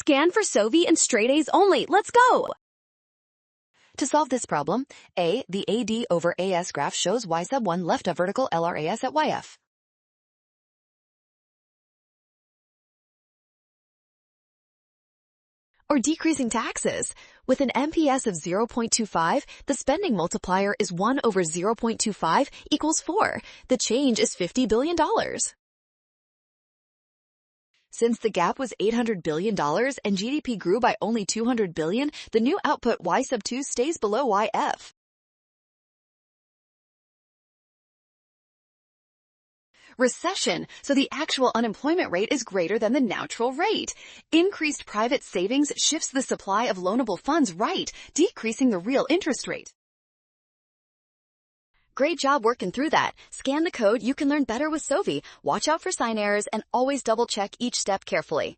Scan for Sovi and straight A's only. Let's go! To solve this problem, A, the AD over AS graph shows Y sub 1 left a vertical LRAS at YF. Or decreasing taxes. With an MPS of 0.25, the spending multiplier is 1 over 0.25 equals 4. The change is $50 billion. Since the gap was $800 billion and GDP grew by only $200 billion, the new output Y sub 2 stays below YF. Recession, so the actual unemployment rate is greater than the natural rate. Increased private savings shifts the supply of loanable funds right, decreasing the real interest rate. Great job working through that. Scan the code, you can learn better with Sovi. Watch out for sign errors and always double check each step carefully.